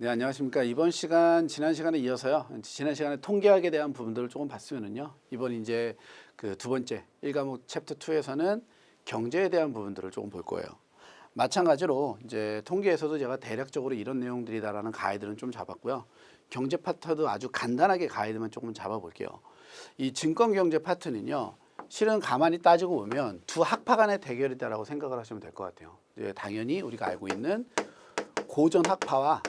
네, 안녕하십니까. 이번 시간 지난 시간에 이어서요. 지난 시간에 통계학에 대한 부분들을 조금 봤으면은요. 이번 이제 그 두 번째 1과목 챕터 2에서는 경제에 대한 부분들을 조금 볼 거예요. 마찬가지로 이제 통계에서도 제가 대략적으로 이런 내용들이다라는 가이드는 좀 잡았고요. 경제 파트도 아주 간단하게 가이드만 조금 잡아볼게요. 이 증권 경제 파트는요. 실은 가만히 따지고 보면 두 학파 간의 대결이다라고 생각을 하시면 될 것 같아요. 이제 당연히 우리가 알고 있는 고전 학파와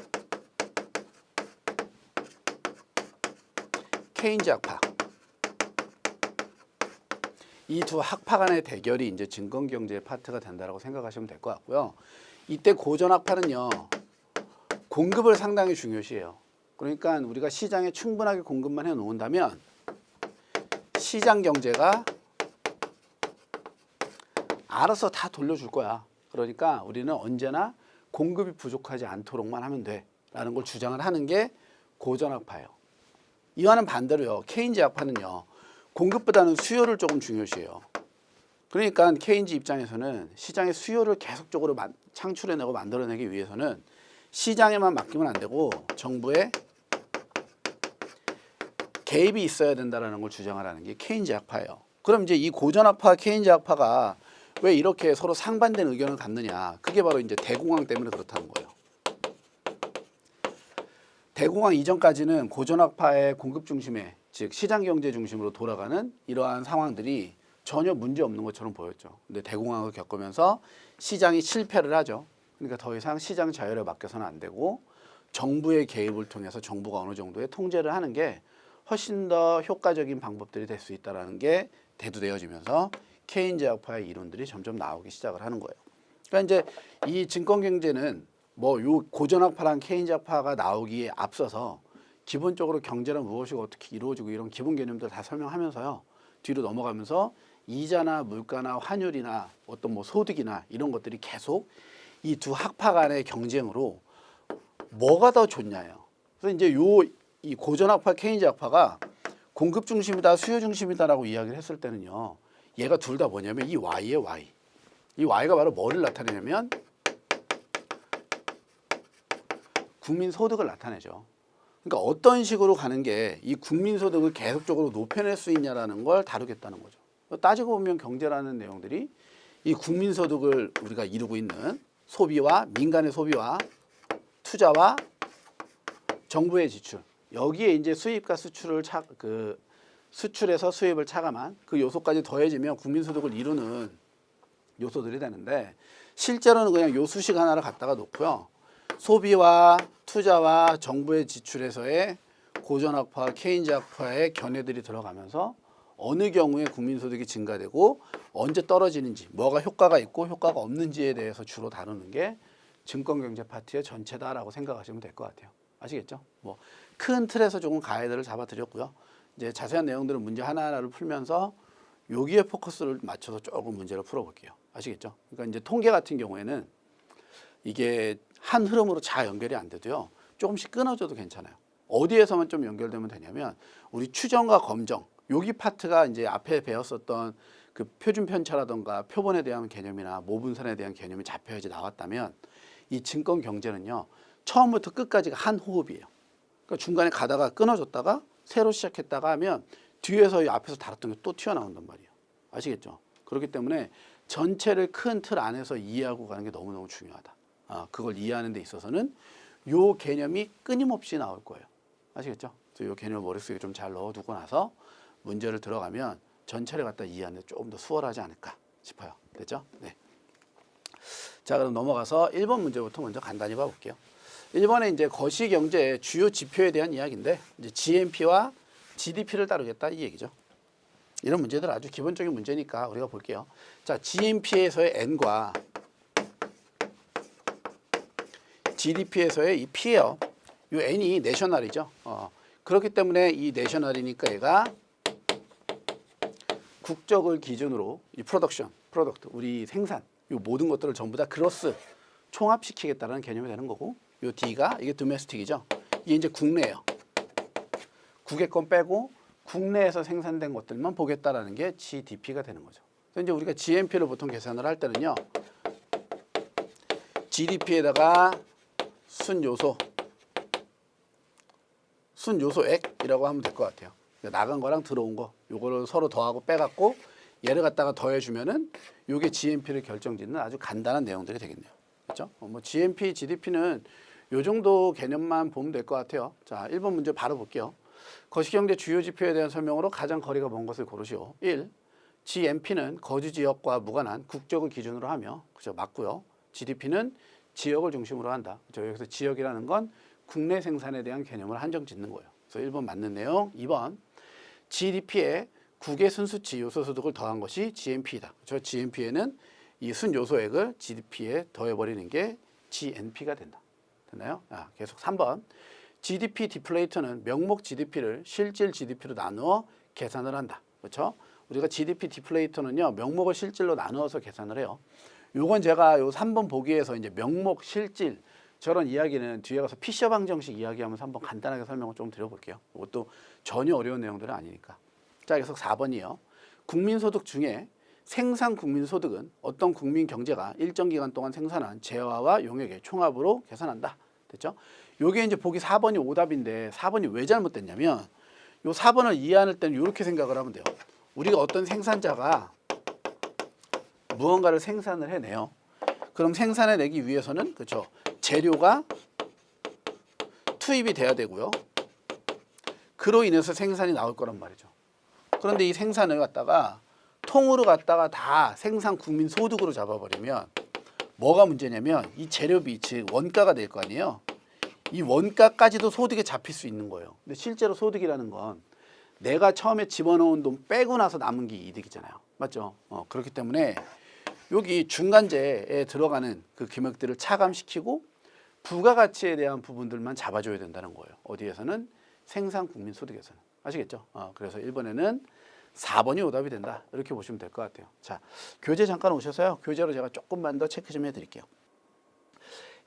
케인즈 학파, 이 두 학파 간의 대결이 이제 증권 경제 파트가 된다라고 생각하시면 될 것 같고요. 이때 고전 학파는요, 공급을 상당히 중요시해요. 그러니까 우리가 시장에 충분하게 공급만 해 놓는다면 시장 경제가 알아서 다 돌려줄 거야. 그러니까 우리는 언제나 공급이 부족하지 않도록만 하면 돼라는 걸 주장을 하는 게 고전 학파예요. 이와는 반대로요. 케인즈 학파는요. 공급보다는 수요를 조금 중요시해요. 그러니까 케인즈 입장에서는 시장의 수요를 계속적으로 창출해내고 만들어내기 위해서는 시장에만 맡기면 안 되고 정부의 개입이 있어야 된다는 걸 주장을 하는 게 케인즈 학파예요. 그럼 이제 이 고전 학파, 케인즈 학파가 왜 이렇게 서로 상반된 의견을 갖느냐. 그게 바로 이제 대공황 때문에 그렇다는 거예요. 대공황 이전까지는 고전학파의 공급 중심에, 즉 시장 경제 중심으로 돌아가는 이러한 상황들이 전혀 문제 없는 것처럼 보였죠. 근데 대공황을 겪으면서 시장이 실패를 하죠. 그러니까 더 이상 시장 자율에 맡겨서는 안 되고 정부의 개입을 통해서 정부가 어느 정도의 통제를 하는 게 훨씬 더 효과적인 방법들이 될 수 있다는 게 대두되어지면서 케인즈 학파의 이론들이 점점 나오기 시작을 하는 거예요. 그러니까 이제 이 증권 경제는 뭐 요 고전학파랑 케인즈 학파가 나오기에 앞서서 기본적으로 경제는 무엇이고 어떻게 이루어지고 이런 기본 개념들 다 설명하면서요. 뒤로 넘어가면서 이자나 물가나 환율이나 어떤 뭐 소득이나 이런 것들이 계속 이 두 학파 간의 경쟁으로 뭐가 더 좋냐예요. 그래서 이제 이 고전학파, 케인즈 학파가 공급 중심이다, 수요 중심이다라고 이야기를 했을 때는요. 얘가 둘 다 뭐냐면 이 Y예요, Y. 이 Y가 바로 뭐를 나타내냐면 국민 소득을 나타내죠. 그러니까 어떤 식으로 가는 게 이 국민 소득을 계속적으로 높여낼 수 있냐라는 걸 다루겠다는 거죠. 따지고 보면 경제라는 내용들이 이 국민 소득을 우리가 이루고 있는 소비와 민간의 소비와 투자와 정부의 지출, 여기에 이제 수입과 수출을 수출에서 수입을 차감한 그 요소까지 더해지면 국민 소득을 이루는 요소들이 되는데 실제로는 그냥 요 수식 하나를 갖다가 놓고요. 소비와 투자와 정부의 지출에서의 고전학파, 케인즈 학파의 견해들이 들어가면서 어느 경우에 국민소득이 증가되고 언제 떨어지는지, 뭐가 효과가 있고 효과가 없는지에 대해서 주로 다루는 게 증권경제 파트의 전체다라고 생각하시면 될 것 같아요. 아시겠죠? 뭐 큰 틀에서 조금 가이드를 잡아드렸고요. 이제 자세한 내용들은 문제 하나하나를 풀면서 여기에 포커스를 맞춰서 조금 문제를 풀어볼게요. 아시겠죠? 그러니까 이제 통계 같은 경우에는 이게 한 흐름으로 잘 연결이 안 돼도요. 조금씩 끊어져도 괜찮아요. 어디에서만 좀 연결되면 되냐면 우리 추정과 검정, 여기 파트가 이제 앞에 배웠었던 그 표준 편차라던가 표본에 대한 개념이나 모분선에 대한 개념이 잡혀야지 나왔다면 이 증권 경제는요. 처음부터 끝까지가 한 호흡이에요. 그러니까 중간에 가다가 끊어졌다가 새로 시작했다가 하면 뒤에서 앞에서 다뤘던 게 또 튀어나온단 말이에요. 아시겠죠? 그렇기 때문에 전체를 큰 틀 안에서 이해하고 가는 게 너무너무 중요하다. 그걸 이해하는 데 있어서는 요 개념이 끊임없이 나올 거예요. 아시겠죠? 그래서 요 개념을 머릿속에 좀 잘 넣어두고 나서 문제를 들어가면 전체를 갖다 이해하는 데 조금 더 수월하지 않을까 싶어요. 됐죠? 네. 자, 그럼 넘어가서 1번 문제부터 먼저 간단히 봐볼게요. 1번에 이제 거시경제의 주요 지표에 대한 이야기인데 이제 GNP와 GDP를 다루겠다 이 얘기죠. 이런 문제들 아주 기본적인 문제니까 우리가 볼게요. 자, GNP에서의 N과 GDP에서의 이 P예요. 이 N이 내셔널이죠. 그렇기 때문에 이 내셔널이니까 얘가 국적을 기준으로 이 프로덕트, 우리 생산, 이 모든 것들을 전부 다 그로스 총합시키겠다는 개념이 되는 거고, 이 D가 이게 도메스틱이죠. 이게 이제 국내예요. 국외 건 빼고 국내에서 생산된 것들만 보겠다라는 게 GDP가 되는 거죠. 그래서 이제 우리가 GNP를 보통 계산을 할 때는요, GDP에다가 순요소 순요소액이라고 하면 될 것 같아요. 나간 거랑 들어온 거 요거를 서로 더하고 빼갖고 얘를 갖다가 더해주면은 요게 GNP를 결정짓는 아주 간단한 내용들이 되겠네요. 그렇죠? 뭐 GNP, GDP는 요 정도 개념만 보면 될 것 같아요. 자, 1번 문제 바로 볼게요. 거시경제 주요 지표에 대한 설명으로 가장 거리가 먼 것을 고르시오. 1. GNP는 거주 지역과 무관한 국적을 기준으로 하며, 그죠? 맞고요. GDP는 지역을 중심으로 한다. 그죠? 여기서 지역이라는 건 국내 생산에 대한 개념을 한정 짓는 거예요. 그래서 1번 맞는 내용. 2번 GDP에 국외 순수치 요소소득을 더한 것이 GNP이다. 저 GNP에는 이 순요소액을 GDP에 더해버리는 게 GNP가 된다. 됐나요? 계속 3번. GDP 디플레이터는 명목 GDP를 실질 GDP로 나누어 계산을 한다. 그렇죠? 우리가 GDP 디플레이터는요, 명목을 실질로 나누어서 계산을 해요. 요건 제가 요 3번 보기에서 이제 명목, 실질, 저런 이야기는 뒤에 가서 피셔 방정식 이야기하면서 한번 간단하게 설명을 좀 드려볼게요. 이것도 전혀 어려운 내용들은 아니니까. 자, 계속 4번이요. 국민소득 중에 생산 국민소득은 어떤 국민 경제가 일정 기간 동안 생산한 재화와 용액의 총합으로 계산한다. 됐죠? 요게 이제 보기 4번이 오답인데 4번이 왜 잘못됐냐면 요 4번을 이해할 때는 이렇게 생각을 하면 돼요. 우리가 어떤 생산자가 무언가를 생산을 해내요. 그럼 생산해내기 위해서는 그렇죠. 재료가 투입이 돼야 되고요. 그로 인해서 생산이 나올 거란 말이죠. 그런데 이 생산을 갖다가 통으로 갖다가 다 생산 국민 소득으로 잡아버리면 뭐가 문제냐면 이 재료비 즉 원가가 될 거 아니에요. 이 원가까지도 소득에 잡힐 수 있는 거예요. 근데 실제로 소득이라는 건 내가 처음에 집어넣은 돈 빼고 나서 남은 게 이득이잖아요. 맞죠? 그렇기 때문에 여기 중간재에 들어가는 그 금액들을 차감시키고 부가가치에 대한 부분들만 잡아줘야 된다는 거예요. 어디에서는? 생산 국민 소득에서는. 아시겠죠? 그래서 1번에는 4번이 오답이 된다. 이렇게 보시면 될 것 같아요. 자, 교재 잠깐 오셔서요. 교재로 제가 조금만 더 체크 좀 해드릴게요.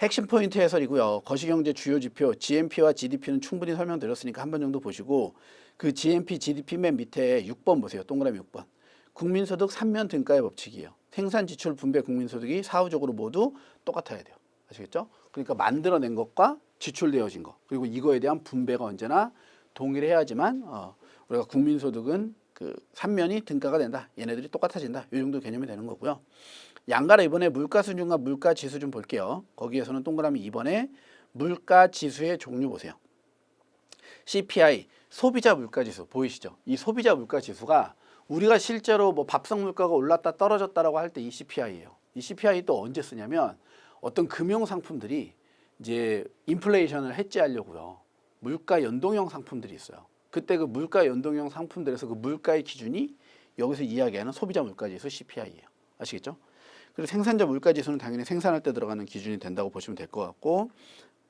핵심 포인트 해설이고요. 거시경제 주요 지표 GNP와 GDP는 충분히 설명드렸으니까 한 번 정도 보시고 그 GNP, GDP 맨 밑에 6번 보세요. 동그라미 6번. 국민소득 3면 등가의 법칙이에요. 생산, 지출, 분배, 국민소득이 사후적으로 모두 똑같아야 돼요. 아시겠죠? 그러니까 만들어낸 것과 지출되어진 것 그리고 이거에 대한 분배가 언제나 동일해야지만 우리가 국민소득은 그 3면이 등가가 된다. 얘네들이 똑같아진다. 이 정도 개념이 되는 거고요. 양가라 이번에 물가수준과 물가지수 좀 볼게요. 거기에서는 동그라미 2번에 물가지수의 종류 보세요. CPI, 소비자 물가지수 보이시죠? 이 소비자 물가지수가 우리가 실제로 뭐 밥상 물가가 올랐다 떨어졌다라고 할 때 이 CPI예요. 이 CPI 또 언제 쓰냐면 어떤 금융 상품들이 이제 인플레이션을 해지하려고요. 물가 연동형 상품들이 있어요. 그때 그 물가 연동형 상품들에서 그 물가의 기준이 여기서 이야기하는 소비자 물가지수 CPI예요. 아시겠죠? 그리고 생산자 물가지수는 당연히 생산할 때 들어가는 기준이 된다고 보시면 될 것 같고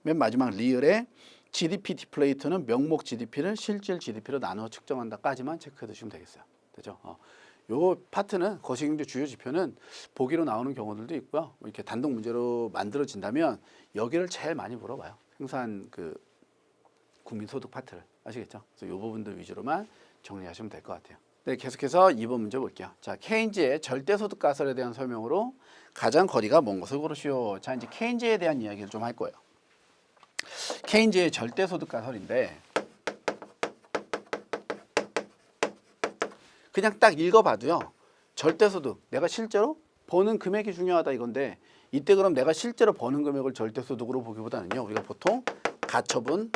맨 마지막 리을에 GDP 디플레이터는 명목 GDP를 실질 GDP로 나눠 측정한다까지만 체크해 두시면 되겠어요. 되죠? 요 파트는 거시경제 주요 지표는 보기로 나오는 경우들도 있고요. 이렇게 단독 문제로 만들어진다면 여기를 제일 많이 물어봐요. 생산 그 국민소득 파트를 아시겠죠? 그래서 요 부분들 위주로만 정리하시면 될 것 같아요. 네, 계속해서 2번 문제 볼게요. 자, 케인즈의 절대소득 가설에 대한 설명으로 가장 거리가 먼 것을 고르시오. 자, 이제 케인즈에 대한 이야기를 좀 할 거예요. 케인즈의 절대소득 가설인데 그냥 딱 읽어봐도요. 절대소득, 내가 실제로 버는 금액이 중요하다 이건데 이때 그럼 내가 실제로 버는 금액을 절대소득으로 보기보다는요. 우리가 보통 가처분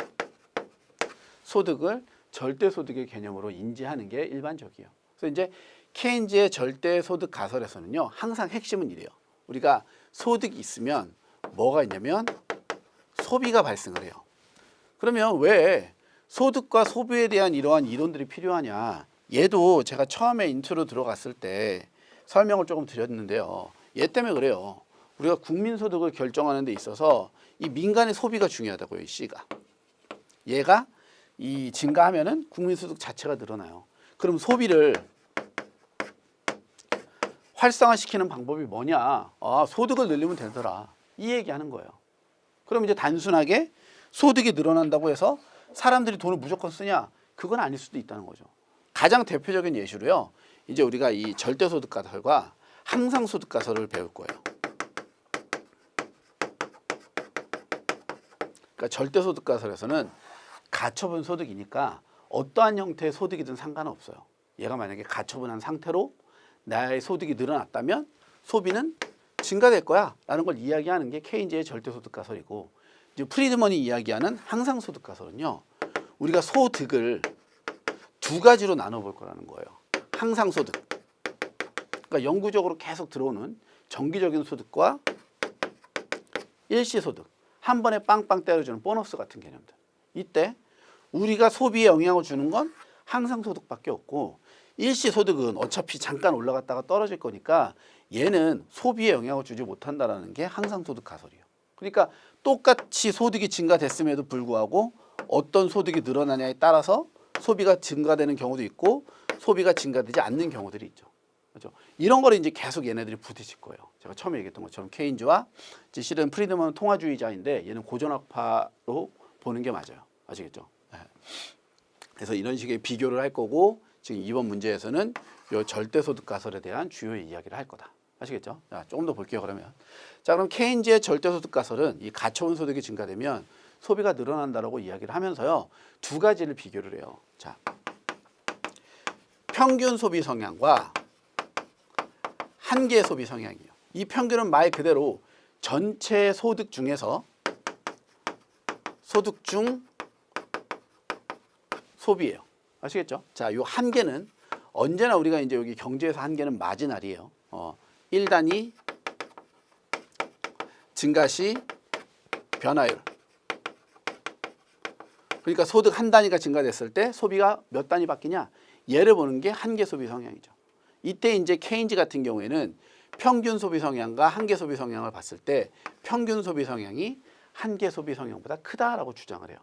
소득을 절대소득의 개념으로 인지하는 게 일반적이에요. 그래서 이제 케인즈의 절대소득 가설에서는요. 항상 핵심은 이래요. 우리가 소득이 있으면 뭐가 있냐면 소비가 발생을 해요. 그러면 왜 소득과 소비에 대한 이러한 이론들이 필요하냐. 얘도 제가 처음에 인트로 들어갔을 때 설명을 조금 드렸는데요. 얘 때문에 그래요. 우리가 국민소득을 결정하는 데 있어서 이 민간의 소비가 중요하다고요. 이 C가. 얘가 이 증가하면은 국민소득 자체가 늘어나요. 그럼 소비를 활성화시키는 방법이 뭐냐? 소득을 늘리면 되더라. 이 얘기하는 거예요. 그럼 이제 단순하게 소득이 늘어난다고 해서 사람들이 돈을 무조건 쓰냐? 그건 아닐 수도 있다는 거죠. 가장 대표적인 예시로요. 이제 우리가 이 절대소득 가설과 항상소득 가설을 배울 거예요. 그러니까 절대소득 가설에서는 가처분 소득이니까 어떠한 형태의 소득이든 상관없어요. 얘가 만약에 가처분한 상태로 나의 소득이 늘어났다면 소비는 증가될 거야 라는 걸 이야기하는 게 케인즈의 절대소득 가설이고, 이제 프리드먼이 이야기하는 항상소득 가설은요, 우리가 소득을 두 가지로 나눠볼 거라는 거예요. 항상소득, 그러니까 영구적으로 계속 들어오는 정기적인 소득과 일시소득, 한 번에 빵빵 때려주는 보너스 같은 개념들. 이때 우리가 소비에 영향을 주는 건 항상소득밖에 없고, 일시소득은 어차피 잠깐 올라갔다가 떨어질 거니까 얘는 소비에 영향을 주지 못한다는 게 항상소득 가설이에요. 그러니까 똑같이 소득이 증가됐음에도 불구하고 어떤 소득이 늘어나냐에 따라서 소비가 증가되는 경우도 있고 소비가 증가되지 않는 경우들이 있죠. 그렇죠? 이런 거를 이제 계속 얘네들이 부딪힐 거예요. 제가 처음에 얘기했던 것처럼 케인즈와 이제 실은 프리드먼은 통화주의자인데 얘는 고전학파로 보는 게 맞아요. 아시겠죠? 네. 그래서 이런 식의 비교를 할 거고, 지금 이번 문제에서는 이 절대소득 가설에 대한 주요 이야기를 할 거다. 아시겠죠? 자, 조금 더 볼게요. 그러면 자, 그럼 케인즈의 절대소득 가설은 이 가처분 소득이 증가되면 소비가 늘어난다라고 이야기를 하면서요, 두 가지를 비교를 해요. 자, 평균 소비 성향과 한계 소비 성향이에요. 이 평균은 말 그대로 전체 소득 중에서 소득 중 소비예요. 아시겠죠? 자, 요 한계는 언제나 우리가 이제 여기 경제에서 한계는 마지날이에요. 1단위 증가 시 변화율. 그러니까 소득 한 단위가 증가됐을 때 소비가 몇 단위 바뀌냐? 얘를 보는 게 한계 소비 성향이죠. 이때 이제 케인즈 같은 경우에는 평균 소비 성향과 한계 소비 성향을 봤을 때 평균 소비 성향이 한계 소비 성향보다 크다라고 주장을 해요.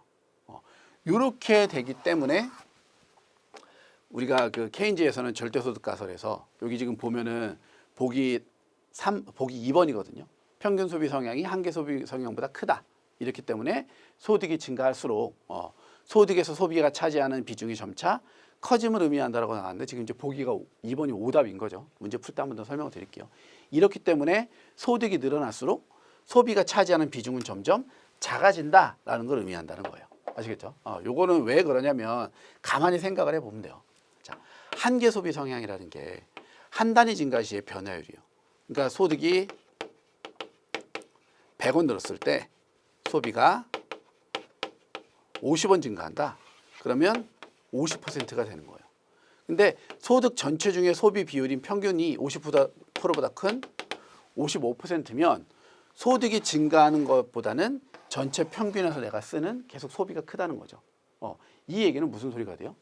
이렇게 되기 때문에 우리가 그 케인즈에서는 절대소득 가설에서 여기 지금 보면은 보기 2번이거든요. 평균 소비 성향이 한계 소비 성향보다 크다. 이렇기 때문에 소득이 증가할수록 소득에서 소비가 차지하는 비중이 점차 커짐을 의미한다라고 나왔는데, 지금 이제 보기가 2번이 오답인 거죠. 문제 풀 때 한 번 더 설명을 드릴게요. 이렇기 때문에 소득이 늘어날수록 소비가 차지하는 비중은 점점 작아진다라는 걸 의미한다는 거예요. 아시겠죠? 요거는 왜 그러냐면 가만히 생각을 해보면 돼요. 자, 한계 소비 성향이라는 게 한 단위 증가 시의 변화율이에요. 그러니까 소득이 100원 늘었을 때 소비가 50원 증가한다. 그러면 50%가 되는 거예요. 근데 소득 전체 중에 소비 비율인 평균이 50%보다 큰 55%면 소득이 증가하는 것보다는 전체 평균에서 내가 쓰는 계속 소비가 크다는 거죠. 이 얘기는 무슨 소리가 돼요?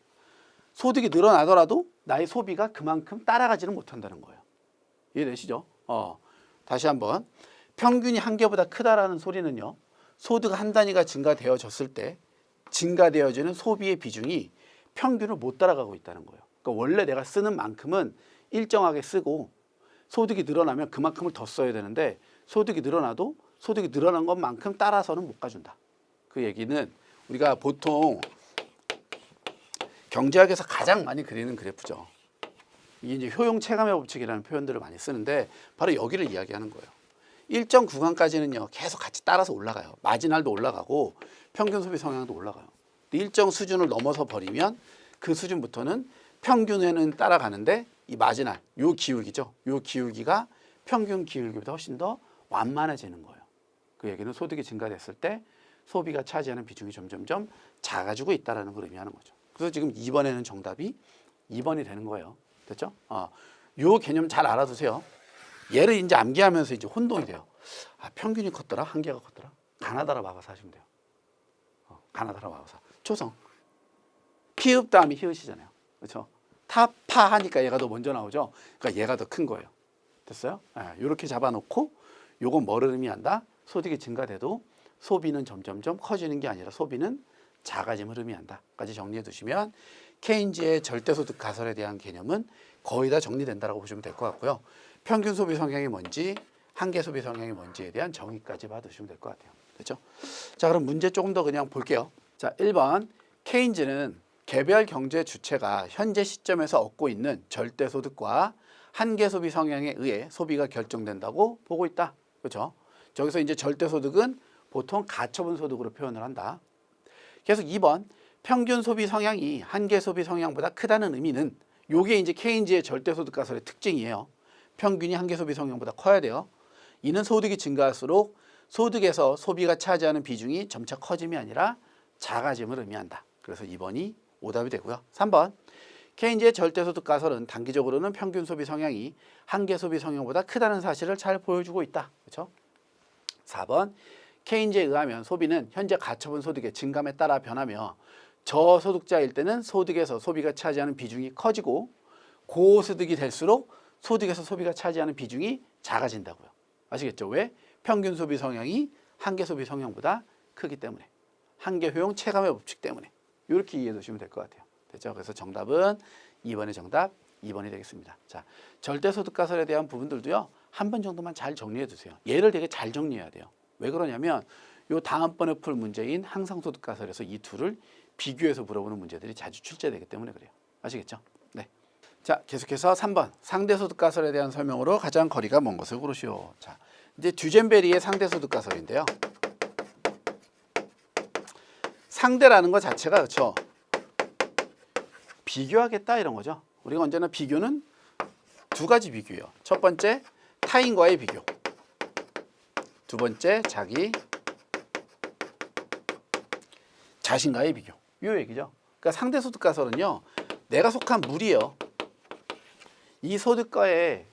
소득이 늘어나더라도 나의 소비가 그만큼 따라가지는 못한다는 거예요. 이해되시죠? 다시 한번, 평균이 한계보다 크다라는 소리는요, 소득 한 단위가 증가되어졌을 때 증가되어지는 소비의 비중이 평균을 못 따라가고 있다는 거예요. 그러니까 원래 내가 쓰는 만큼은 일정하게 쓰고 소득이 늘어나면 그만큼을 더 써야 되는데, 소득이 늘어나도 소득이 늘어난 것만큼 따라서는 못 가준다. 그 얘기는 우리가 보통 경제학에서 가장 많이 그리는 그래프죠. 이게 이제 효용 체감의 법칙이라는 표현들을 많이 쓰는데 바로 여기를 이야기하는 거예요. 일정 구간까지는요, 계속 같이 따라서 올라가요. 마지날도 올라가고 평균 소비 성향도 올라가요. 일정 수준을 넘어서 버리면 그 수준부터는 평균에는 따라가는데 이 마지날, 요 기울기죠. 요 기울기가 평균 기울기보다 훨씬 더 완만해지는 거예요. 그 얘기는 소득이 증가됐을 때 소비가 차지하는 비중이 점점점 작아지고 있다는 걸 의미하는 거죠. 그래서 지금 2번에는 정답이 2번이 되는 거예요. 됐죠? 요 개념 잘 알아두세요. 얘를 이제 암기하면서 이제 혼동이 돼요. 평균이 컸더라? 한계가 컸더라? 가나다라 마가사 하시면 돼요. 가나다라 마가사. 초성. 피읍 다음이 히읗이잖아요. 그렇죠? 타파 하니까 얘가 더 먼저 나오죠. 그러니까 얘가 더 큰 거예요. 됐어요? 이렇게 잡아놓고 요건 뭐를 의미한다? 소득이 증가돼도 소비는 점점점 커지는 게 아니라 소비는 작아짐을 의미한다. 까지 정리해 두시면 케인즈의 절대소득 가설에 대한 개념은 거의 다 정리된다고 보시면 될 것 같고요. 평균 소비 성향이 뭔지, 한계 소비 성향이 뭔지에 대한 정의까지 봐두시면 될 것 같아요. 됐죠? 자, 그럼 문제 조금 더 그냥 볼게요. 자, 1번. 케인즈는 개별 경제 주체가 현재 시점에서 얻고 있는 절대소득과 한계 소비 성향에 의해 소비가 결정된다고 보고 있다. 그렇죠? 저기서 이제 절대소득은 보통 가처분 소득으로 표현을 한다. 계속 2번. 평균 소비 성향이 한계 소비 성향보다 크다는 의미는 요게 이제 케인즈의 절대소득 가설의 특징이에요. 평균이 한계 소비 성향보다 커야 돼요. 이는 소득이 증가할수록 소득에서 소비가 차지하는 비중이 점차 커짐이 아니라 작아짐을 의미한다. 그래서 2번이 오답이 되고요. 3번 케인즈의 절대소득 가설은 단기적으로는 평균 소비 성향이 한계 소비 성향보다 크다는 사실을 잘 보여주고 있다. 그렇죠? 4번 케인즈에 의하면 소비는 현재 가처분 소득의 증감에 따라 변하며 저소득자일 때는 소득에서 소비가 차지하는 비중이 커지고 고소득이 될수록 소득에서 소비가 차지하는 비중이 작아진다고요. 아시겠죠? 왜? 평균 소비 성향이 한계 소비 성향보다 크기 때문에. 한계 효용 체감의 법칙 때문에. 이렇게 이해해 두시면 될 것 같아요. 됐죠? 그래서 정답은 2번의 정답 2번이 되겠습니다. 자, 절대소득 가설에 대한 부분들도요. 한 번 정도만 잘 정리해 두세요. 얘를 되게 잘 정리해야 돼요. 왜 그러냐면 요 다음번에 풀 문제인 항상소득 가설에서 이 둘을 비교해서 물어보는 문제들이 자주 출제되기 때문에 그래요. 아시겠죠? 네. 자, 계속해서 3번 상대소득 가설에 대한 설명으로 가장 거리가 먼 것을 고르시오. 자, 이제 듀젠베리의 상대소득 가설인데요. 상대라는 것 자체가 그렇죠. 비교하겠다 이런 거죠. 우리가 언제나 비교는 두 가지 비교예요. 첫 번째 타인과의 비교. 두 번째 자기 자신과의 비교. 이 얘기죠. 그러니까 상대소득 가설은요. 내가 속한 무리예요. 이 소득과의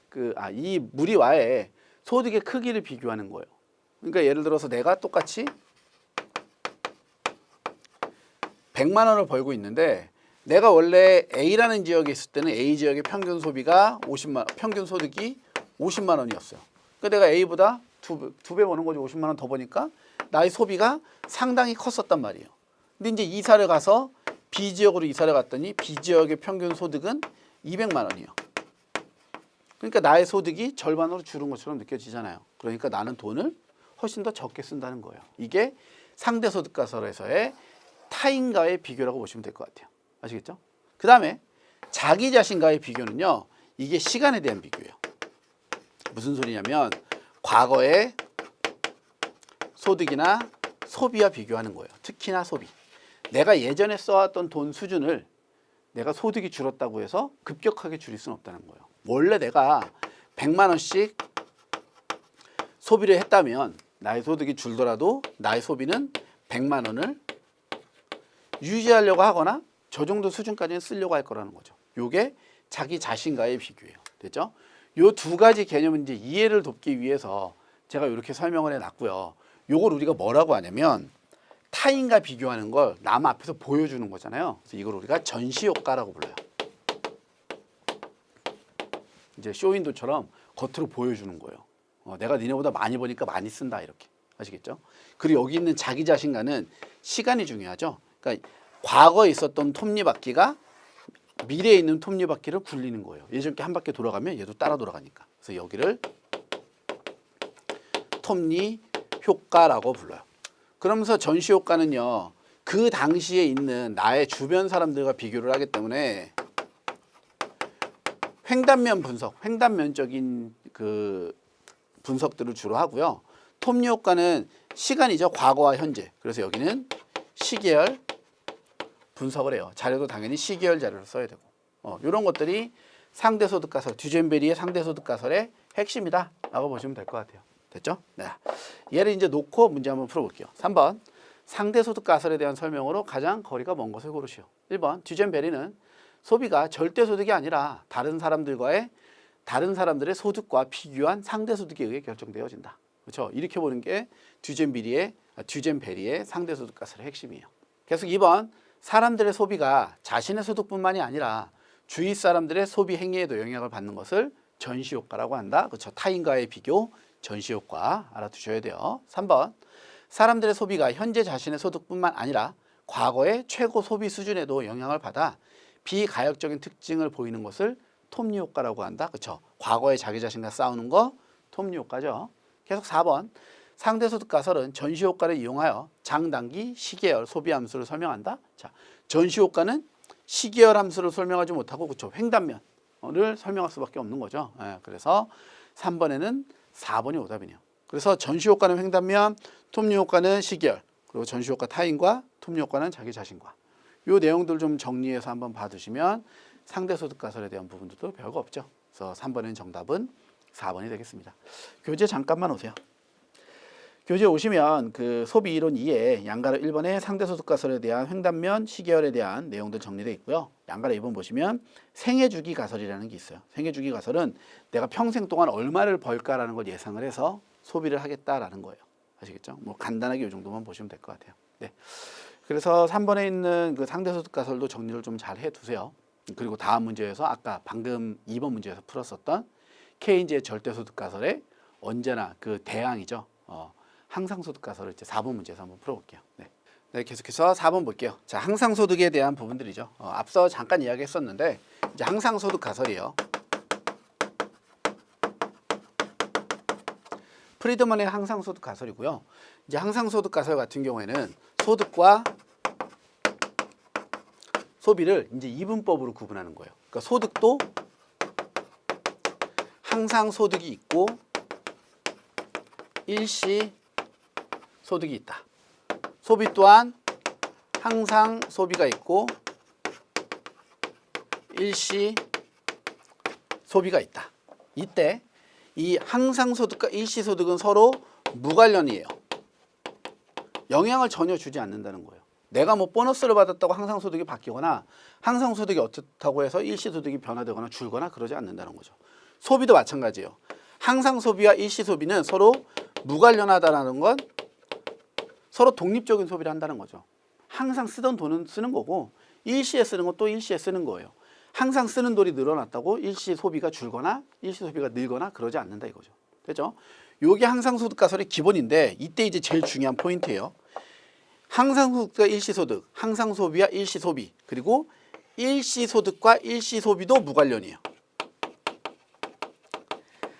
이 무리와의 소득의 크기를 비교하는 거예요. 그러니까 예를 들어서 내가 똑같이 100만 원을 벌고 있는데 내가 원래 A라는 지역에 있을 때는 A 지역의 평균 소비가 50만 평균 소득이 50만 원이었어요. 그러니까 내가 A보다 두 배 버는 거죠. 50만 원 더 버니까 나의 소비가 상당히 컸었단 말이에요. 근데 이제 이사를 가서 B 지역으로 이사를 갔더니 B 지역의 평균 소득은 200만 원이에요. 그러니까 나의 소득이 절반으로 줄은 것처럼 느껴지잖아요. 그러니까 나는 돈을 훨씬 더 적게 쓴다는 거예요. 이게 상대소득 가설에서의 타인과의 비교라고 보시면 될 것 같아요. 아시겠죠? 그 다음에 자기 자신과의 비교는요. 이게 시간에 대한 비교예요. 무슨 소리냐면 과거의 소득이나 소비와 비교하는 거예요. 특히나 소비. 내가 예전에 써왔던 돈 수준을 내가 소득이 줄었다고 해서 급격하게 줄일 수는 없다는 거예요. 원래 내가 100만 원씩 소비를 했다면 나의 소득이 줄더라도 나의 소비는 100만 원을 유지하려고 하거나 저 정도 수준까지는 쓰려고 할 거라는 거죠. 요게 자기 자신과의 비교예요. 됐죠? 요 두 가지 개념은 이제 이해를 돕기 위해서 제가 이렇게 설명을 해놨고요. 요걸 우리가 뭐라고 하냐면 타인과 비교하는 걸 남 앞에서 보여주는 거잖아요. 그래서 이걸 우리가 전시효과라고 불러요. 이제 쇼윈도처럼 겉으로 보여주는 거예요. 내가 니네보다 많이 버니까 많이 쓴다 이렇게. 아시겠죠? 그리고 여기 있는 자기 자신과는 시간이 중요하죠. 그러니까 과거에 있었던 톱니바퀴가 미래에 있는 톱니바퀴를 굴리는 거예요. 예전께 한 바퀴 돌아가면 얘도 따라 돌아가니까. 그래서 여기를 톱니 효과라고 불러요. 그러면서 전시 효과는요. 그 당시에 있는 나의 주변 사람들과 비교를 하기 때문에 횡단면 분석, 횡단면적인 그 분석들을 주로 하고요. 톱니 효과는 시간이죠. 과거와 현재. 그래서 여기는 시계열 분석을 해요. 자료도 당연히 시계열 자료를 써야 되고. 이런 것들이 상대소득 가설, 듀젠베리의 상대소득 가설의 핵심이다 라고 보시면 될 것 같아요. 됐죠? 네. 얘를 이제 놓고 문제 한번 풀어볼게요. 3번 상대소득 가설에 대한 설명으로 가장 거리가 먼 것을 고르시오. 1번 듀젠베리는 소비가 절대소득이 아니라 다른 사람들의 소득과 비교한 상대소득에 의해 결정되어진다. 그렇죠? 이렇게 보는 게 듀젠베리의 상대소득 가설의 핵심이에요. 계속 2번 사람들의 소비가 자신의 소득뿐만이 아니라 주위 사람들의 소비 행위에도 영향을 받는 것을 전시효과라고 한다. 그렇죠? 타인과의 비교, 전시효과 알아두셔야 돼요. 3번 사람들의 소비가 현재 자신의 소득뿐만 아니라 과거의 최고 소비 수준에도 영향을 받아 비가역적인 특징을 보이는 것을 톱니효과라고 한다. 그렇죠? 과거에 자기 자신과 싸우는 거 톱니효과죠. 계속 4번 상대소득 가설은 전시효과를 이용하여 장단기 시계열 소비 함수를 설명한다. 자, 전시효과는 시계열 함수를 설명하지 못하고 그렇죠. 횡단면을 설명할 수밖에 없는 거죠. 그래서 3번에는 4번이 오답이네요. 그래서 전시효과는 횡단면, 톱니효과는 시계열, 그리고 전시효과 타인과 톱니효과는 자기 자신과. 요 내용들 좀 정리해서 한번 봐두시면 상대소득 가설에 대한 부분들도 별거 없죠. 그래서 3번의 정답은 4번이 되겠습니다. 교재 잠깐만 오세요. 교재 오시면 그 소비 이론 2에 양가로 1번에 상대소득 가설에 대한 횡단면 시계열에 대한 내용들 정리되어 있고요. 양가로 2번 보시면 생애주기 가설이라는 게 있어요. 생애주기 가설은 내가 평생 동안 얼마를 벌까라는 걸 예상을 해서 소비를 하겠다라는 거예요. 아시겠죠? 뭐 간단하게 이 정도만 보시면 될 것 같아요. 네. 그래서 3번에 있는 그 상대소득 가설도 정리를 좀 잘 해두세요. 그리고 다음 문제에서 아까 방금 2번 문제에서 풀었었던 케인즈의 절대소득 가설의 언제나 그 대항이죠. 항상소득 가설을 이제 4번 문제에서 한번 풀어볼게요. 네. 네, 계속해서 4번 볼게요. 자, 항상소득에 대한 부분들이죠. 앞서 잠깐 이야기했었는데 이제 항상소득 가설이에요. 프리드먼의 항상소득 가설이고요. 이제 항상소득 가설 같은 경우에는 소득과 소비를 이제 이분법으로 구분하는 거예요. 그러니까 소득도 항상 소득이 있고 일시 소득이 있다. 소비 또한 항상 소비가 있고 일시 소비가 있다. 이때 이 항상 소득과 일시 소득은 서로 무관련이에요. 영향을 전혀 주지 않는다는 거예요. 내가 뭐 보너스를 받았다고 항상 소득이 바뀌거나 항상 소득이 어떻다고 해서 일시 소득이 변화되거나 줄거나 그러지 않는다는 거죠. 소비도 마찬가지예요. 항상 소비와 일시 소비는 서로 무관련하다는 건 서로 독립적인 소비를 한다는 거죠. 항상 쓰던 돈은 쓰는 거고 일시에 쓰는 건 또 일시에 쓰는 거예요. 항상 쓰는 돈이 늘어났다고 일시 소비가 줄거나 일시 소비가 늘거나 그러지 않는다 이거죠. 됐죠? 요게 항상소득 가설의 기본인데 이때 이제 제일 중요한 포인트예요. 항상소득과 일시소득, 항상소비와 일시소비, 그리고 일시소득과 일시소비도 무관련이에요.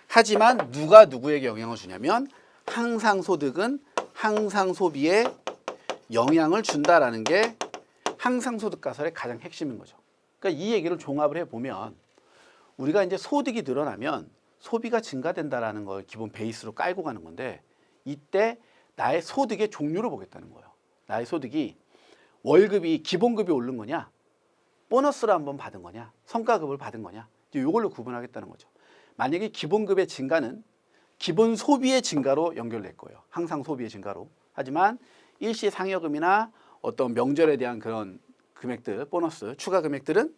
하지만 누가 누구에게 영향을 주냐면 항상소득은 항상소비에 영향을 준다라는 게 항상소득 가설의 가장 핵심인 거죠. 그러니까 이 얘기를 종합을 해보면 우리가 이제 소득이 늘어나면 소비가 증가된다라는 걸 기본 베이스로 깔고 가는 건데 이때 나의 소득의 종류를 보겠다는 거예요. 나의 소득이 월급이 기본급이 오른 거냐, 보너스를 한번 받은 거냐, 성과급을 받은 거냐, 이걸로 구분하겠다는 거죠. 만약에 기본급의 증가는 기본 소비의 증가로 연결될 거예요. 항상 소비의 증가로. 하지만 일시 상여금이나 어떤 명절에 대한 그런 금액들, 보너스, 추가 금액들은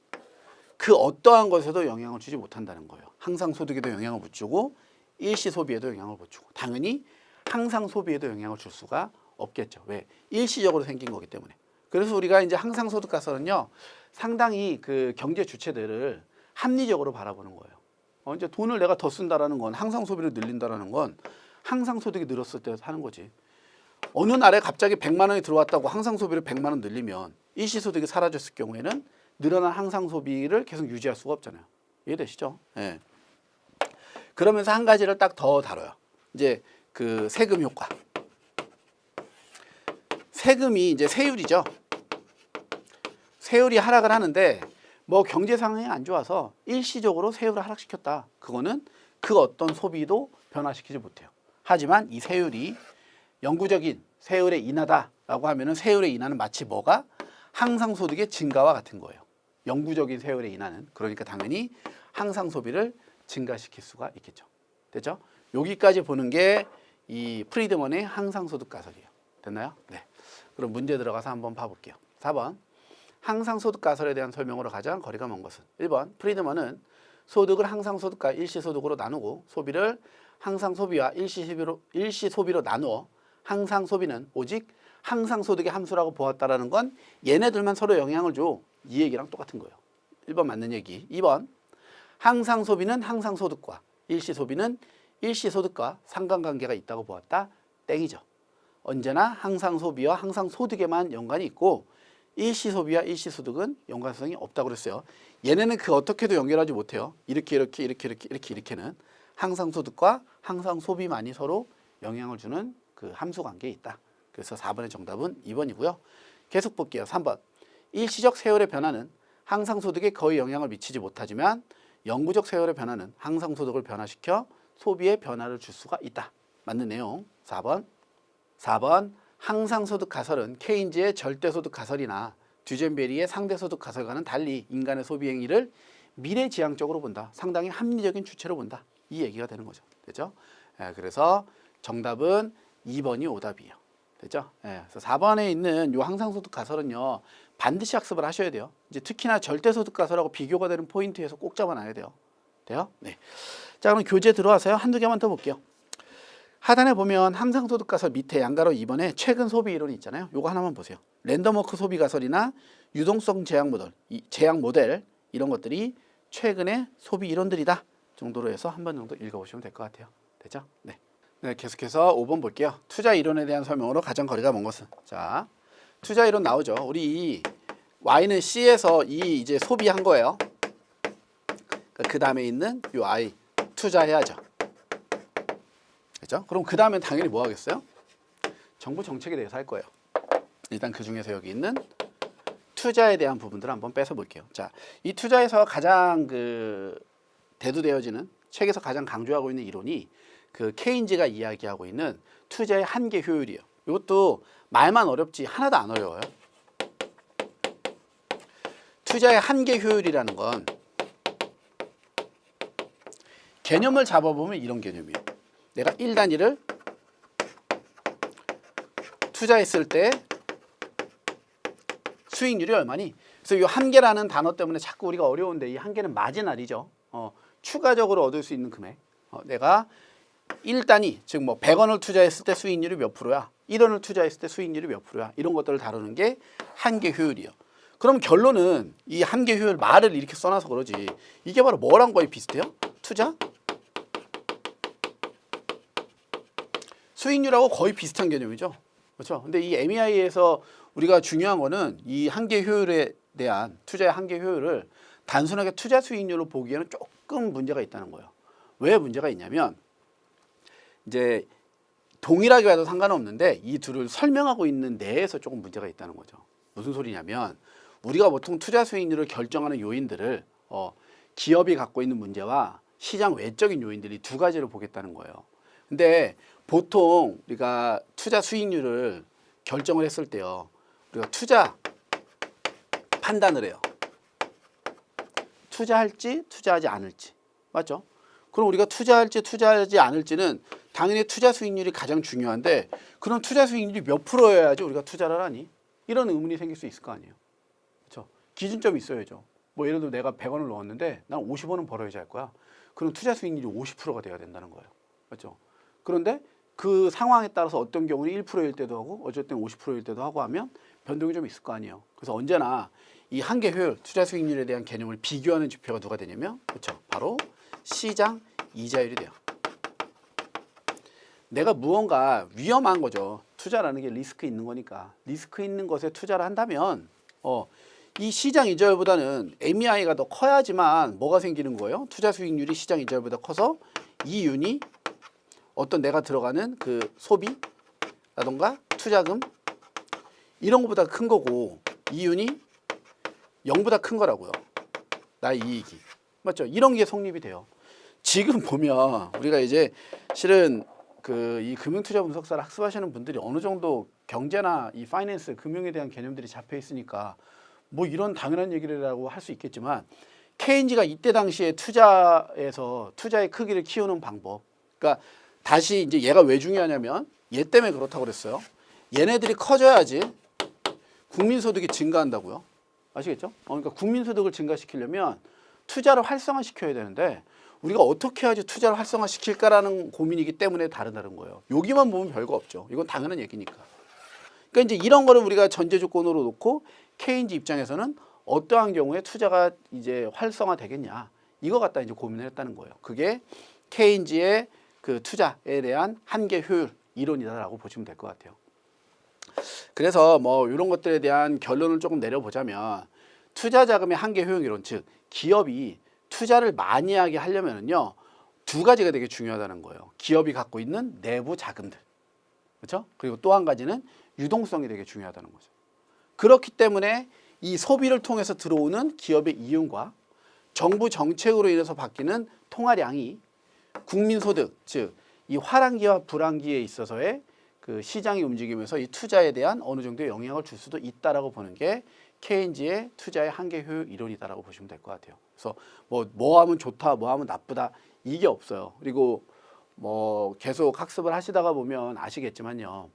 그 어떠한 것에도 영향을 주지 못한다는 거예요. 항상 소득에도 영향을 못 주고 일시 소비에도 영향을 못 주고 당연히 항상 소비에도 영향을 줄 수가 없겠죠. 왜? 일시적으로 생긴 거기 때문에. 그래서 우리가 이제 항상 소득 가설은요, 상당히 그 경제 주체들을 합리적으로 바라보는 거예요. 이제 돈을 내가 더 쓴다라는 건 항상 소비를 늘린다라는 건 항상 소득이 늘었을 때 하는 거지. 어느 날에 갑자기 100만 원이 들어왔다고 항상 소비를 100만 원 늘리면 일시 소득이 사라졌을 경우에는 늘어난 항상 소비를 계속 유지할 수가 없잖아요. 이해되시죠? 예. 그러면서 한 가지를 딱 더 다뤄요. 이제 그 세금 효과. 세금이 이제 세율이죠. 세율이 하락을 하는데 뭐 경제 상황이 안 좋아서 일시적으로 세율을 하락시켰다. 그거는 그 어떤 소비도 변화시키지 못해요. 하지만 이 세율이 영구적인 세율의 인하다라고 하면은 세율의 인하는 마치 뭐가 항상 소득의 증가와 같은 거예요. 영구적인 세율의 인하는. 그러니까 당연히 항상 소비를 증가시킬 수가 있겠죠. 됐죠? 여기까지 보는 게 이 프리드먼의 항상 소득 가설이에요. 됐나요? 네. 그럼 문제 들어가서 한번 봐볼게요. 4번. 항상 소득 가설에 대한 설명으로 가장 거리가 먼 것은 1번. 프리드먼은 소득을 항상 소득과 일시 소득으로 나누고 소비를 항상 소비와 일시 소비로 나누어 항상 소비는 오직 항상 소득의 함수라고 보았다라는 건 얘네들만 서로 영향을 줘. 이 얘기랑 똑같은 거예요. 1번 맞는 얘기. 2번. 항상 소비는 항상 소득과 일시 소비는 일시 소득과 상관관계가 있다고 보았다. 땡이죠. 언제나 항상 소비와 항상 소득에만 연관이 있고 일시 소비와 일시 소득은 연관성이 없다고 그랬어요. 얘네는 그 어떻게도 연결하지 못해요. 이렇게는 항상 소득과 항상 소비만이 서로 영향을 주는 그 함수 관계에 있다. 그래서 4번의 정답은 2번이고요. 계속 볼게요. 3번. 일시적 세율의 변화는 항상 소득에 거의 영향을 미치지 못하지만 영구적 세율의 변화는 항상 소득을 변화시켜 소비에 변화를 줄 수가 있다. 맞는 내용. 4번. 항상 소득 가설은 케인즈의 절대 소득 가설이나 듀젠베리의 상대소득 가설과는 달리 인간의 소비 행위를 미래지향적으로 본다. 상당히 합리적인 주체로 본다. 이 얘기가 되는 거죠. 됐죠? 그래서 정답은 2번이 오답이에요. 됐죠? 그래서 4번에 있는 요 항상소득 가설은요. 반드시 학습을 하셔야 돼요. 이제 특히나 절대소득 가설하고 비교가 되는 포인트에서 꼭 잡아놔야 돼요. 돼요? 네. 자, 그럼 교재 들어와서요. 한두 개만 더 볼게요. 하단에 보면 항상소득 가설 밑에 양가로 2번에 최근 소비 이론이 있잖아요. 요거 하나만 보세요. 랜덤워크 소비 가설이나 유동성 제약 모델 이런 것들이 최근의 소비 이론들이다 정도로 해서 한 번 정도 읽어보시면 될 것 같아요. 되죠? 네. 네, 계속해서 5번 볼게요. 투자 이론에 대한 설명으로 가장 거리가 먼 것은. 자, 투자 이론 나오죠. 우리 Y는 C에서 이제 소비한 거예요. 그 다음에 있는 요 I 투자해야죠. 그렇죠? 그럼 그 다음엔 당연히 뭐 하겠어요? 정부 정책에 대해서 할 거예요. 일단 그 중에서 여기 있는 투자에 대한 부분들을 한번 뺏어 볼게요. 자, 이 투자에서 가장 대두되어지는 책에서 가장 강조하고 있는 이론이 그 케인즈가 이야기하고 있는 투자의 한계 효율이에요. 이것도 말만 어렵지 하나도 안 어려워요. 투자의 한계 효율이라는 건 개념을 잡아보면 이런 개념이에요. 내가 1단위를 투자했을 때 수익률이 얼마니? 그래서 이 한계라는 단어 때문에 자꾸 우리가 어려운데 이 한계는 마지날이죠. 추가적으로 얻을 수 있는 금액. 내가 1단위, 즉 뭐 100원을 투자했을 때 수익률이 몇 프로야? 1원을 투자했을 때 수익률이 몇 프로야? 이런 것들을 다루는 게 한계 효율이에요. 그럼 결론은 이 한계 효율 말을 이렇게 써놔서 그러지. 이게 바로 뭐랑 거의 비슷해요? 투자? 수익률하고 거의 비슷한 개념이죠. 그렇죠? 근데 이 MEI에서 우리가 중요한 거는 이 한계 효율에 대한 투자의 한계 효율을 단순하게 투자 수익률로 보기에는 조금 문제가 있다는 거예요. 왜 문제가 있냐면 이제 동일하게 봐도 상관은 없는데 이 둘을 설명하고 있는 내에서 조금 문제가 있다는 거죠. 무슨 소리냐면 우리가 보통 투자 수익률을 결정하는 요인들을 기업이 갖고 있는 문제와 시장 외적인 요인들이 두 가지를 보겠다는 거예요. 근데 보통 우리가 투자 수익률을 결정을 했을 때요. 우리가 투자 판단을 해요. 투자할지 투자하지 않을지. 맞죠? 그럼 우리가 투자할지 투자하지 않을지는 당연히 투자 수익률이 가장 중요한데 그럼 투자 수익률이 몇 프로여야지 우리가 투자를 하니? 이런 의문이 생길 수 있을 거 아니에요. 그렇죠? 기준점이 있어야죠. 뭐 예를 들어 내가 100원을 넣었는데 난 50원은 벌어야지 할 거야. 그럼 투자 수익률이 50%가 돼야 된다는 거예요. 맞죠? 그런데 그 상황에 따라서 어떤 경우는 1%일 때도 하고 어쩔 땐 50%일 때도 하고 하면 변동이 좀 있을 거 아니에요. 그래서 언제나 이 한계 효율, 투자 수익률에 대한 개념을 비교하는 지표가 누가 되냐면 그렇죠? 바로 시장 이자율이 돼요. 내가 무언가 위험한 거죠. 투자라는 게 리스크 있는 거니까. 리스크 있는 것에 투자를 한다면 이 시장 이자율보다는 MEI가 더 커야지만 뭐가 생기는 거예요? 투자 수익률이 시장 이자율보다 커서 이 윤이 어떤 내가 들어가는 그 소비라던가 투자금 이런 것보다 큰 거고 이 윤이 0보다 큰 거라고요. 나의 이익이. 맞죠? 이런 게 성립이 돼요. 지금 보면 우리가 이제 실은 이 금융투자 분석사를 학습하시는 분들이 어느 정도 경제나 이 파이낸스, 금융에 대한 개념들이 잡혀 있으니까 뭐 이런 당연한 얘기라고 할 수 있겠지만 케인즈가 이때 당시에 투자에서 투자의 크기를 키우는 방법. 그러니까 다시 이제 얘가 왜 중요하냐면 얘 때문에 그렇다고 그랬어요. 얘네들이 커져야지 국민소득이 증가한다고요. 아시겠죠? 그러니까 국민소득을 증가시키려면 투자를 활성화시켜야 되는데 우리가 어떻게 해야지 투자를 활성화시킬까라는 고민이기 때문에 다르다는 거예요. 여기만 보면 별거 없죠. 이건 당연한 얘기니까. 그러니까 이제 이런 거를 우리가 전제 조건으로 놓고 케인즈 입장에서는 어떠한 경우에 투자가 이제 활성화되겠냐 이거 갖다 이제 고민을 했다는 거예요. 그게 케인즈의 그 투자에 대한 한계 효율 이론이다라고 보시면 될 것 같아요. 그래서 뭐 이런 것들에 대한 결론을 조금 내려보자면 투자 자금의 한계 효용 이론, 즉 기업이 투자를 많이 하게 하려면은요 두 가지가 되게 중요하다는 거예요. 기업이 갖고 있는 내부 자금들, 그렇죠? 그리고 또 한 가지는 유동성이 되게 중요하다는 거죠. 그렇기 때문에 이 소비를 통해서 들어오는 기업의 이윤과 정부 정책으로 인해서 바뀌는 통화량이 국민소득, 즉 이 화랑기와 불황기에 있어서의 그 시장이 움직이면서 이 투자에 대한 어느 정도의 영향을 줄 수도 있다라고 보는 게 케인즈의 투자의 한계 효율 이론이다라고 보시면 될 것 같아요. 그래서 뭐 하면 좋다, 뭐 하면 나쁘다 이게 없어요. 그리고 뭐 계속 학습을 하시다가 보면 아시겠지만요.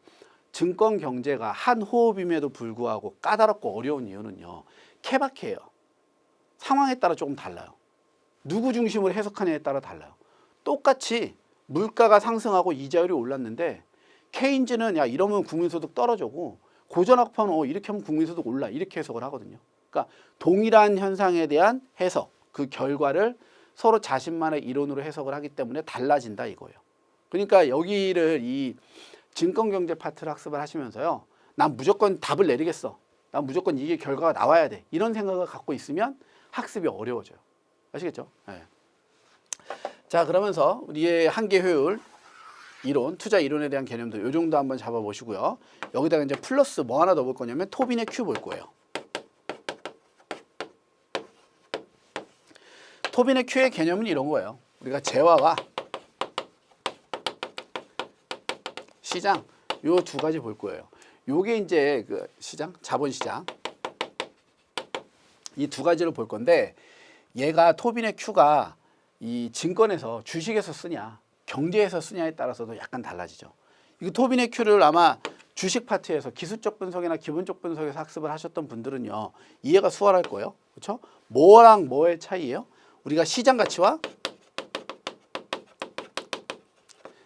증권 경제가 한 호흡임에도 불구하고 까다롭고 어려운 이유는요. 케바케예요. 상황에 따라 조금 달라요. 누구 중심으로 해석하냐에 따라 달라요. 똑같이 물가가 상승하고 이자율이 올랐는데 케인즈는 야 이러면 국민소득 떨어지고 고전학파는 이렇게 하면 국민소득 올라 이렇게 해석을 하거든요. 그러니까 동일한 현상에 대한 해석, 그 결과를 서로 자신만의 이론으로 해석을 하기 때문에 달라진다 이거예요. 그러니까 여기를 이 증권경제 파트를 학습을 하시면서요. 난 무조건 답을 내리겠어. 난 무조건 이게 결과가 나와야 돼. 이런 생각을 갖고 있으면 학습이 어려워져요. 아시겠죠? 네. 자, 그러면서 우리의 한계 효율 이론, 투자 이론에 대한 개념도 이 정도 한번 잡아보시고요. 여기다가 이제 플러스 뭐 하나 더 볼 거냐면 토빈의 큐 볼 거예요. 토빈의 큐의 개념은 이런 거예요. 우리가 재화와 시장 요 두 가지 볼 거예요. 요게 이제 그 시장, 자본시장 이 두 가지를 볼 건데 얘가 토빈의 큐가 이 증권에서 주식에서 쓰냐 경제에서 쓰냐에 따라서도 약간 달라지죠. 이 토빈의 큐를 아마 주식 파트에서 기술적 분석이나 기본적 분석에서 학습을 하셨던 분들은요 이해가 수월할 거예요. 그렇죠? 뭐랑 뭐의 차이예요? 우리가 시장 가치와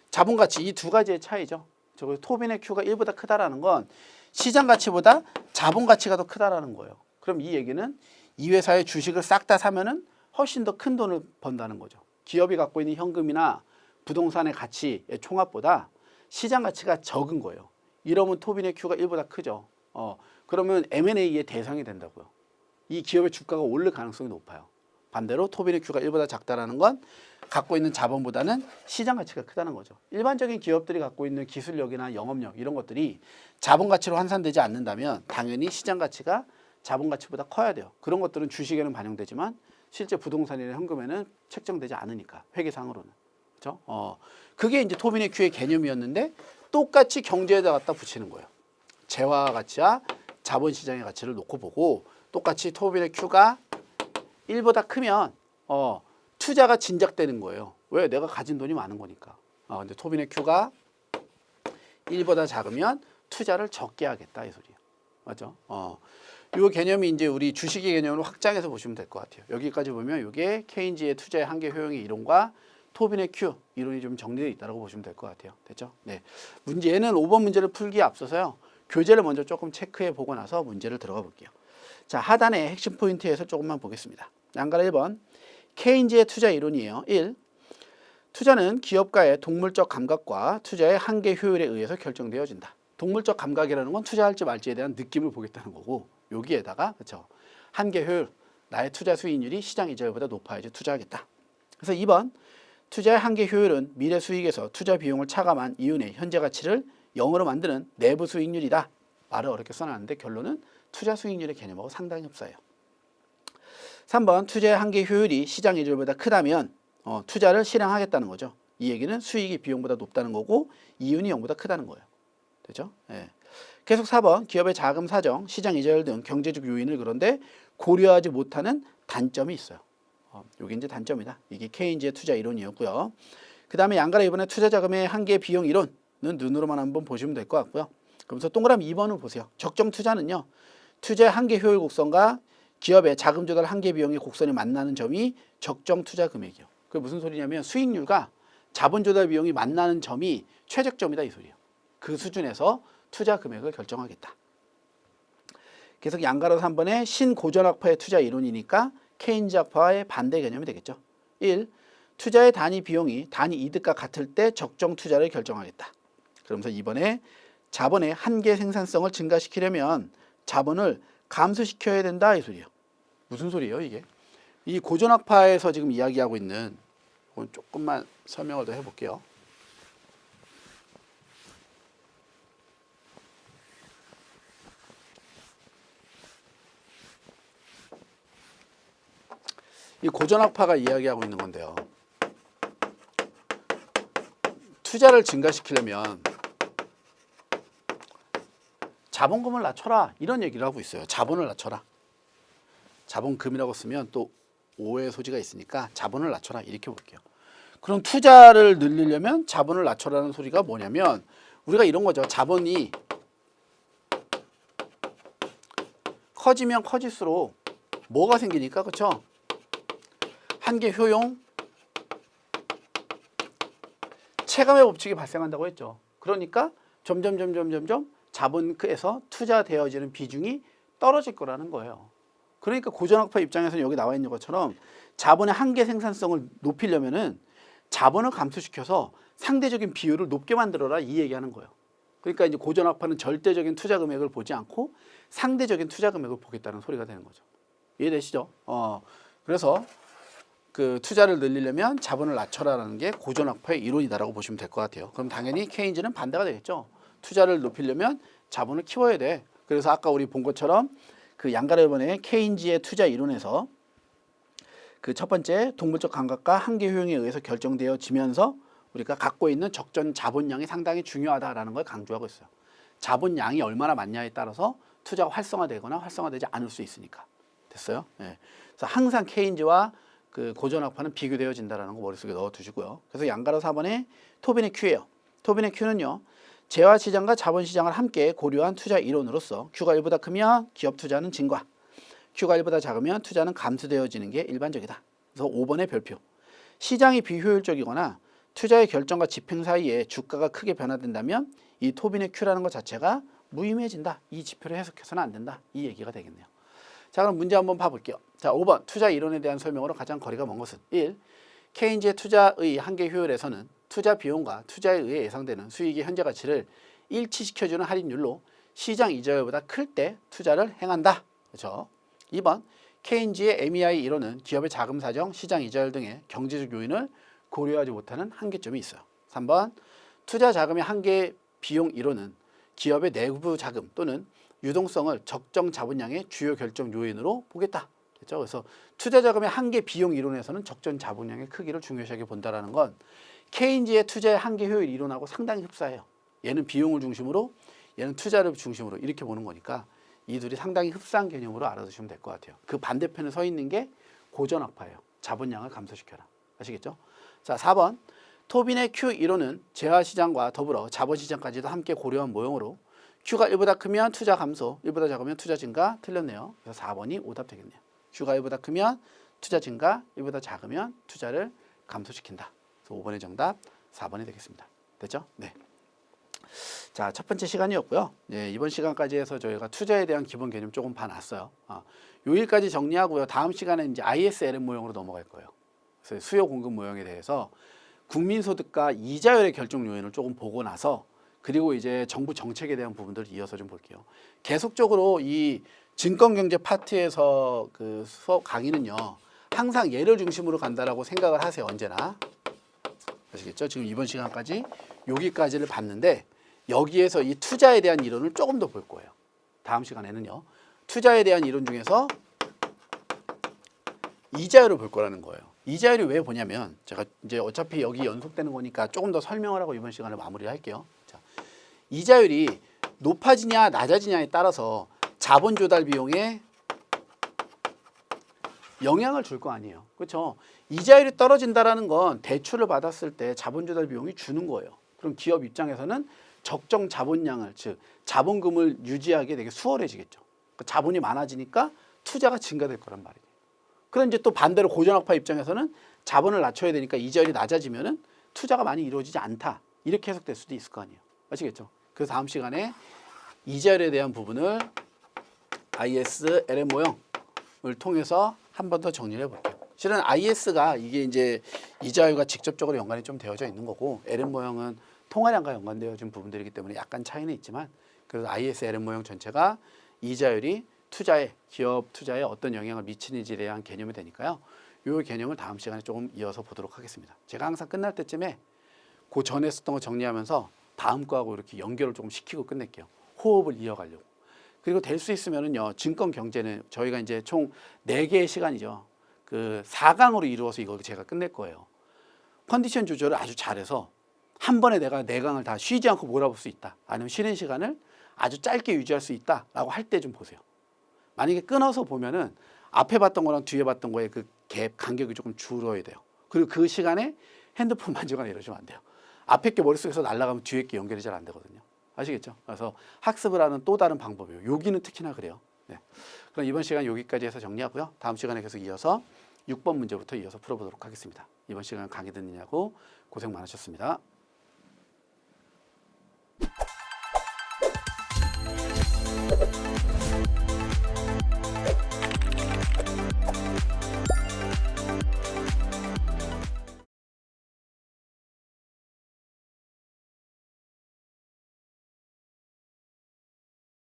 자본 가치 이 두 가지의 차이죠. 저거 토빈의 큐가 1보다 크다라는 건 시장 가치보다 자본 가치가 더 크다라는 거예요. 그럼 이 얘기는 이 회사의 주식을 싹 다 사면은 훨씬 더 큰 돈을 번다는 거죠. 기업이 갖고 있는 현금이나 부동산의 가치의 총합보다 시장 가치가 적은 거예요. 이러면 토빈의 큐가 1보다 크죠. 그러면 M&A의 대상이 된다고요. 이 기업의 주가가 오를 가능성이 높아요. 반대로 토빈의 큐가 1보다 작다라는 건 갖고 있는 자본보다는 시장 가치가 크다는 거죠. 일반적인 기업들이 갖고 있는 기술력이나 영업력 이런 것들이 자본 가치로 환산되지 않는다면 당연히 시장 가치가 자본 가치보다 커야 돼요. 그런 것들은 주식에는 반영되지만 실제 부동산이나 현금에는 책정되지 않으니까 회계상으로는. 그렇죠? 그게 이제 토빈의 큐의 개념이었는데 똑같이 경제에다 갖다 붙이는 거예요. 재화 가치와 자본시장의 가치를 놓고 보고 똑같이 토빈의 큐가 1보다 크면 투자가 진작되는 거예요. 왜? 내가 가진 돈이 많은 거니까. 근데 토빈의 큐가 1보다 작으면 투자를 적게 하겠다 이 소리예요. 맞죠? 이 개념이 이제 우리 주식의 개념으로 확장해서 보시면 될 것 같아요. 여기까지 보면 이게 케인즈의 투자의 한계 효용의 이론과 토빈의 큐 이론이 좀 정리되어 있다고 보시면 될 것 같아요. 됐죠? 네. 문제는 5번 문제를 풀기에 앞서서요. 교재를 먼저 조금 체크해 보고 나서 문제를 들어가 볼게요. 자, 하단의 핵심 포인트에서 조금만 보겠습니다. 양가라 1번. 케인즈의 투자 이론이에요. 1. 투자는 기업가의 동물적 감각과 투자의 한계 효율에 의해서 결정되어진다. 동물적 감각이라는 건 투자할지 말지에 대한 느낌을 보겠다는 거고 여기에다가 그렇죠. 한계 효율, 나의 투자 수익률이 시장 이자율보다 높아야지 투자하겠다. 그래서 2번. 투자의 한계 효율은 미래 수익에서 투자 비용을 차감한 이윤의 현재 가치를 0으로 만드는 내부 수익률이다. 말을 어렵게 써놨는데 결론은 투자 수익률의 개념하고 상당히 흡사해요. 3번 투자의 한계 효율이 시장 이자율보다 크다면 투자를 실행하겠다는 거죠. 이 얘기는 수익이 비용보다 높다는 거고 이윤이 0보다 크다는 거예요. 되죠? 예. 계속 4번 기업의 자금 사정, 시장 이자율 등 경제적 요인을 그런데 고려하지 못하는 단점이 있어요. 이게 이제 단점이다. 이게 케인즈의 투자 이론이었고요. 그 다음에 양가라 이번에 투자 자금의 한계 비용 이론은 눈으로만 한번 보시면 될 것 같고요. 그러면서 동그라미 2번을 보세요. 적정 투자는요. 투자의 한계 효율 곡선과 기업의 자금 조달 한계 비용의 곡선이 만나는 점이 적정 투자 금액이요. 그게 무슨 소리냐면 수익률과 자본 조달 비용이 만나는 점이 최적점이다 이 소리예요. 그 수준에서 투자 금액을 결정하겠다. 계속 양가로 3번에 신고전학파의 투자 이론이니까 케인즈 학파의 반대 개념이 되겠죠. 1. 투자의 단위 비용이 단위 이득과 같을 때 적정 투자를 결정하겠다. 그러면서 2번에 자본의 한계 생산성을 증가시키려면 자본을 감소시켜야 된다 이 소리예요. 무슨 소리예요 이게? 이 고전학파에서 지금 이야기하고 있는 조금만 설명을 더 해볼게요. 이 고전학파가 이야기하고 있는 건데요. 투자를 증가시키려면 자본금을 낮춰라 이런 얘기를 하고 있어요. 자본을 낮춰라. 자본금이라고 쓰면 또 오해의 소지가 있으니까 자본을 낮춰라 이렇게 볼게요. 그럼 투자를 늘리려면 자본을 낮춰라는 소리가 뭐냐면 우리가 이런 거죠. 자본이 커지면 커질수록 뭐가 생기니까 그렇죠? 한계 효용 체감의 법칙이 발생한다고 했죠. 그러니까 점점 자본에서 투자되어지는 비중이 떨어질 거라는 거예요. 그러니까 고전학파 입장에서는 여기 나와 있는 것처럼 자본의 한계 생산성을 높이려면은 자본을 감소시켜서 상대적인 비율을 높게 만들어라 이 얘기하는 거예요. 그러니까 이제 고전학파는 절대적인 투자 금액을 보지 않고 상대적인 투자 금액을 보겠다는 소리가 되는 거죠. 이해되시죠? 그래서 그 투자를 늘리려면 자본을 낮춰라라는 게 고전학파의 이론이다라고 보시면 될 것 같아요. 그럼 당연히 케인즈는 반대가 되겠죠. 투자를 높이려면 자본을 키워야 돼. 그래서 아까 우리 본 것처럼 그 양가르번의 케인즈의 투자 이론에서 그 첫 번째 동물적 감각과 한계 효용에 의해서 결정되어지면서 우리가 갖고 있는 적정 자본량이 상당히 중요하다라는 걸 강조하고 있어요. 자본량이 얼마나 많냐에 따라서 투자가 활성화되거나 활성화되지 않을 수 있으니까. 됐어요? 네. 그래서 항상 케인즈와 그 고전학파는 비교되어진다라는 거 머릿속에 넣어두시고요. 그래서 양가르 4번에 토빈의 Q예요. 토빈의 Q는요. 재화시장과 자본시장을 함께 고려한 투자 이론으로서 Q가 1보다 크면 기업 투자는 증가, Q가 1보다 작으면 투자는 감소되어지는 게 일반적이다. 그래서 5번의 별표. 시장이 비효율적이거나 투자의 결정과 집행 사이에 주가가 크게 변화된다면 이 토빈의 Q라는 것 자체가 무의미해진다. 이 지표를 해석해서는 안 된다. 이 얘기가 되겠네요. 자, 그럼 문제 한번 봐볼게요. 자, 5번 투자 이론에 대한 설명으로 가장 거리가 먼 것은 1. 케인즈의 투자의 한계 효율에서는 투자 비용과 투자에 의해 예상되는 수익의 현재 가치를 일치시켜주는 할인율로 시장 이자율보다 클 때 투자를 행한다. 그렇죠? 2번 케인즈의 MEI 이론은 기업의 자금 사정, 시장 이자율 등의 경제적 요인을 고려하지 못하는 한계점이 있어요. 3번 투자 자금의 한계 비용 이론은 기업의 내부 자금 또는 유동성을 적정 자본량의 주요 결정 요인으로 보겠다. 그렇죠? 그래서 투자 자금의 한계 비용 이론에서는 적정 자본량의 크기를 중요시하게 본다라는 건 케인즈의 투자의 한계 효율 이론하고 상당히 흡사해요. 얘는 비용을 중심으로, 얘는 투자를 중심으로 이렇게 보는 거니까 이 둘이 상당히 흡사한 개념으로 알아두시면 될 것 같아요. 그 반대편에 서 있는 게 고전학파예요. 자본량을 감소시켜라. 아시겠죠? 자, 4번 토빈의 Q 이론은 재화시장과 더불어 자본시장까지도 함께 고려한 모형으로 Q가 1보다 크면 투자 감소, 1보다 작으면 투자 증가. 틀렸네요. 그래서 4번이 오답 되겠네요. Q가 1보다 크면 투자 증가, 1보다 작으면 투자를 감소시킨다. 그래서 5번의 정답 4번이 되겠습니다. 됐죠? 네. 자, 첫 번째 시간이었고요. 네, 이번 시간까지 해서 저희가 투자에 대한 기본 개념 조금 봐놨어요. 요일까지 정리하고요. 다음 시간에 이제 ISLM 모형으로 넘어갈 거예요. 그래서 수요 공급 모형에 대해서 국민소득과 이자율의 결정 요인을 조금 보고 나서 그리고 이제 정부 정책에 대한 부분들을 이어서 좀 볼게요. 계속적으로 이 증권경제 파트에서 그 수업 강의는요. 항상 얘를 중심으로 간다라고 생각을 하세요. 언제나. 아시겠죠? 지금 이번 시간까지 여기까지를 봤는데 여기에서 이 투자에 대한 이론을 조금 더 볼 거예요. 다음 시간에는요. 투자에 대한 이론 중에서 이자율을 볼 거라는 거예요. 이자율이 왜 보냐면 제가 이제 어차피 여기 연속되는 거니까 조금 더 설명을 하고 이번 시간을 마무리할게요. 자, 이자율이 높아지냐 낮아지냐에 따라서 자본 조달 비용에 영향을 줄 거 아니에요. 그렇죠? 이자율이 떨어진다라는 건 대출을 받았을 때 자본 조달 비용이 주는 거예요. 그럼 기업 입장에서는 적정 자본량을 즉 자본금을 유지하기 되게 수월해지겠죠. 그러니까 자본이 많아지니까 투자가 증가될 거란 말이에요. 그럼 이제 또 반대로 고전학파 입장에서는 자본을 낮춰야 되니까 이자율이 낮아지면은 투자가 많이 이루어지지 않다. 이렇게 해석될 수도 있을 거 아니에요. 아시겠죠? 그래서 다음 시간에 이자율에 대한 부분을 ISLM 모형을 통해서 한 번 더 정리를 해볼게요. 실은 IS가 이게 이제 이자율과 직접적으로 연관이 좀 되어져 있는 거고 LM 모형은 통화량과 연관되어진 부분들이기 때문에 약간 차이는 있지만 그래서 ISLM 모형 전체가 이자율이 투자에 기업 투자에 어떤 영향을 미치는지에 대한 개념이 되니까요. 이 개념을 다음 시간에 조금 이어서 보도록 하겠습니다. 제가 항상 끝날 때쯤에 그 전에 했었던 거 정리하면서 다음 거하고 이렇게 연결을 조금 시키고 끝낼게요. 호흡을 이어가려고. 그리고 될 수 있으면은요. 증권 경제는 저희가 이제 총 4개의 시간이죠. 그 4강으로 이루어서 이거 제가 끝낼 거예요. 컨디션 조절을 아주 잘해서 한 번에 내가 4강을 다 쉬지 않고 몰아볼 수 있다. 아니면 쉬는 시간을 아주 짧게 유지할 수 있다라고 할 때 좀 보세요. 만약에 끊어서 보면은 앞에 봤던 거랑 뒤에 봤던 거의 그 갭 간격이 조금 줄어야 돼요. 그리고 그 시간에 핸드폰 만지거나 이러시면 안 돼요. 앞에 게 머릿속에서 날아가면 뒤에 게 연결이 잘 안 되거든요. 아시겠죠? 그래서 학습을 하는 또 다른 방법이에요. 여기는 특히나 그래요. 네. 그럼 이번 시간 여기까지 해서 정리하고요. 다음 시간에 계속 이어서 6번 문제부터 이어서 풀어보도록 하겠습니다. 이번 시간 강의 듣느냐고 고생 많으셨습니다.